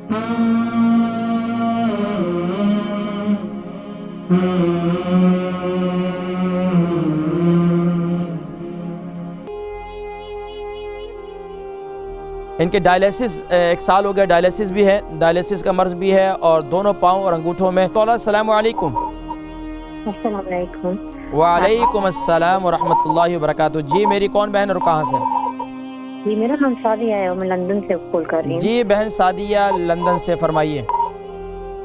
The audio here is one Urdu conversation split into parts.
ان کے ڈائلیسس 1 سال ہو گیا، ڈائلیسس بھی ہے، ڈائلیسس کا مرض بھی ہے، اور دونوں پاؤں اور انگوٹھوں میں۔ السلام علیکم۔ السلام علیکم۔ وعلیکم السلام ورحمۃ اللہ وبرکاتہ۔ جی میری کون بہن اور کہاں سے؟ جی میرا نام سعدیہ ہے اور میں لندن سے کال کر رہی ہوں۔ جی بہن سعدیہ لندن سے، فرمائیے۔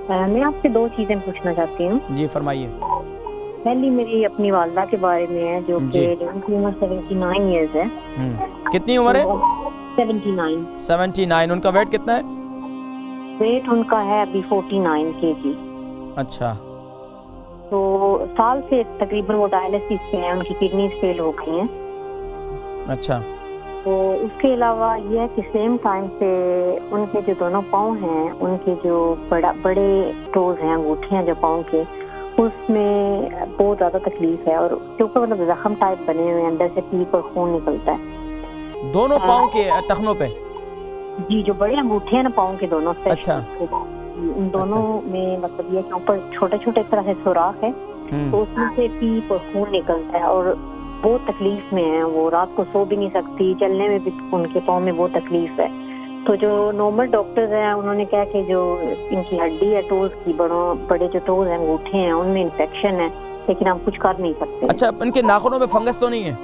میں آپ سے 2 چیزیں پوچھنا چاہتی ہوں۔ جی فرمائیے۔ پہلی میری اپنی والدہ کے بارے میں ہے، جو کہ ان کی عمر 79 ایئرز ہے۔ کتنی عمر ہے؟ 79۔ 79۔ ان کا ویٹ کتنا ہے؟ ویٹ ان کا ہے ابھی 49 kg۔ اچھا۔ تو سال سے تقریباً وہ ڈائلسس پہ ہیں، ان کی کڈنیز فیل ہو گئی ہیں۔ اچھا۔ تو اس کے علاوہ یہ ہے کہ سیم ٹائم سے ان کے جو دونوں پاؤں ہیں، ان کے جو بڑے ٹوز ہیں، انگوٹھے ہیں جو پاؤں کے، اس میں بہت زیادہ تکلیف ہے، اور اس کے اوپر مطلب زخم ٹائپ بنے ہوئے ہیں، اندر سے پیپ اور خون نکلتا ہے دونوں پاؤں کے ٹخنوں پہ؟ جی جو بڑے انگوٹھے ہیں نا پاؤں کے دونوں، اچھا، ان دونوں میں مطلب یہ کہ اوپر چھوٹے چھوٹے ایک طرح سے سوراخ ہے، تو اس میں سے پیپ اور خون نکلتا ہے، اور بہت تکلیف میں ہیں وہ، رات کو سو بھی نہیں سکتی، چلنے میں بھی ان کے پاؤں میں بہت تکلیف ہے۔ تو جو نارمل ڈاکٹرز ہیں انہوں نے کہا کہ جو ان کی ہڈی ہے ٹوز کی، بڑے جو ٹوز ہیں انگوٹھے ہیں ان میں انفیکشن ہے، لیکن ہم کچھ کر نہیں سکتے۔ اچھا، ان کے ناخنوں میں فنگس تو نہیں ہے؟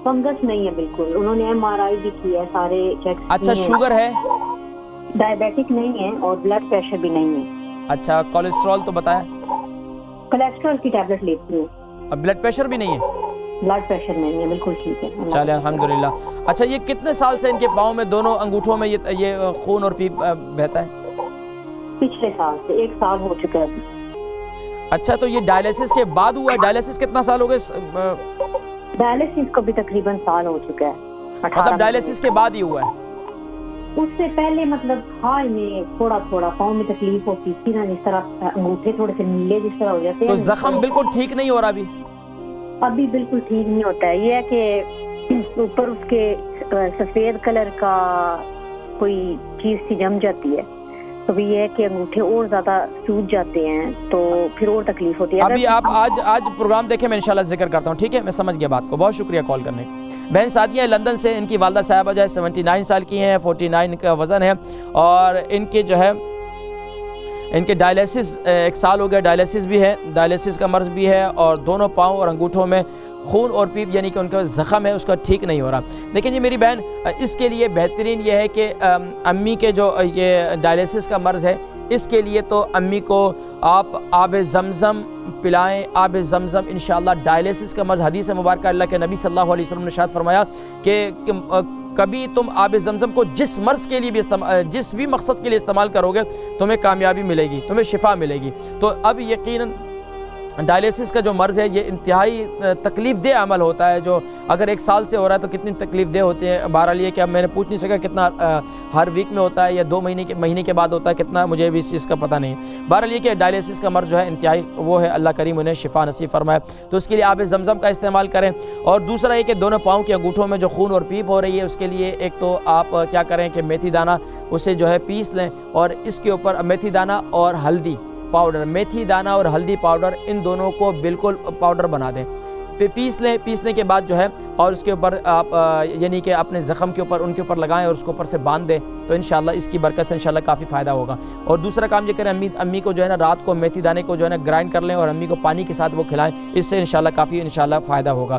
فنگس نہیں ہے بالکل، انہوں نے MRI بھی کیا ہے، سارے چیک۔ اچھا، شوگر ہے؟ ڈائبیٹک نہیں ہے اور بلڈ پریشر بھی نہیں ہے۔ اچھا، کولیسٹرول تو بتایا؟ کولیسٹرول کی ٹیبلٹ لیتی ہوں۔ اور بلڈ پریشر بھی نہیں ہے؟ بلڈ پریشر نہیں ہے، بالکل ٹھیک ہے۔ چلے الحمدللہ۔ اچھا، یہ کتنے سال سے ان کے پاؤں میں دونوں انگوٹھوں میں یہ خون اور پیپ بہتا ہے؟ پچھلے سال سے 1 سال ہو چکا ہے۔ اچھا، تو یہ ڈائلیسس کے بعد ہوا ہے؟ ڈائلیسس کتنا سال ہو گئے؟ ڈائلسس کو بھی تقریباً سال ہو چکا ہے۔ مطلب ڈائلیسس کے بعد ہی ہوا ہے؟ اس سے پہلے مطلب ہائی میں تھوڑا تھوڑا پاؤں میں تکلیف ہوتی تھی نا، جس طرح انگوٹھے تھوڑے سے نیلے جس طرح ہو جاتے ہیں۔ تو زخم بالکل ٹھیک نہیں ہو رہا ابھی بالکل ٹھیک نہیں ہوتا ہے۔ یہ ہے کہ اوپر اس کے سفید کلر کا کوئی چیز سی جم جاتی ہے، تو بھی یہ ہے کہ انگوٹھے اور زیادہ سوج جاتے ہیں، تو پھر اور تکلیف ہوتی ہے۔ ابھی آپ آج پروگرام دیکھیں، میں انشاءاللہ ذکر کرتا ہوں، ٹھیک ہے؟ میں سمجھ گیا بات کو، بہت شکریہ کال کرنے کا۔ بہن سعدیہ لندن سے، ان کی والدہ صاحبہ جو ہے 79 سال کی ہیں، 49 کا وزن ہے، اور ان کے جو ہے ان کے ڈائلیسس 1 سال ہو گیا، ڈائلیسس بھی ہے، ڈائلیسس کا مرض بھی ہے، اور دونوں پاؤں اور انگوٹھوں میں خون اور پیپ یعنی کہ ان کا زخم ہے، اس کا ٹھیک نہیں ہو رہا۔ دیکھیں جی میری بہن، اس کے لیے بہترین یہ ہے کہ امی کے جو یہ ڈائلیسس کا مرض ہے، اس کے لیے تو امی کو آپ آب زمزم پلائیں، آب زمزم انشاءاللہ ڈائلیسس کا مرض، حدیث مبارکہ اللہ کے نبی صلی اللہ علیہ وسلم نے ارشاد فرمایا کہ کبھی تم آب زمزم کو جس مرض کے لیے بھی جس بھی مقصد کے لیے استعمال کرو گے، تمہیں کامیابی ملے گی، تمہیں شفا ملے گی۔ تو اب یقیناً ڈائلیسس کا جو مرض ہے یہ انتہائی تکلیف دہ عمل ہوتا ہے، جو اگر 1 سال سے ہو رہا ہے تو کتنی تکلیف دہ ہوتے ہیں۔ بہرحال یہ کہ اب میں نے پوچھ نہیں سکا کتنا ہر ویک میں ہوتا ہے یا 2 مہینے کے بعد ہوتا ہے، کتنا مجھے بھی اس چیز کا پتہ نہیں۔ بہرحال یہ کہ ڈائلیسس کا مرض جو ہے انتہائی وہ ہے، اللہ کریم انہیں شفا نصیب فرمائے، تو اس کے لیے آب زمزم کا استعمال کریں۔ اور دوسرا یہ کہ دونوں پاؤں کے انگوٹھوں میں جو خون اور پیپ ہو رہی ہے، اس کے لیے ایک تو آپ کیا کریں کہ میتھی دانہ اسے جو ہے پیس لیں، اور اس کے اوپر میتھی دانہ اور ہلدی پاؤڈر، میتھی دانہ اور ہلدی پاؤڈر، ان دونوں کو بالکل پاؤڈر بنا دیں، پیس لیں۔ پیسنے کے بعد جو ہے اور اس کے اوپر آپ یعنی کہ اپنے زخم کے اوپر ان کے اوپر لگائیں اور اس کو اوپر سے باندھ دیں، تو انشاءاللہ اس کی برکت سے انشاءاللہ کافی فائدہ ہوگا۔ اور دوسرا کام یہ کریں، امی کو جو ہے نا رات کو میتھی دانے کو جو ہے نا گرائنڈ کر لیں اور امی کو پانی کے ساتھ وہ کھلائیں، اس سے انشاءاللہ کافی فائدہ ہوگا۔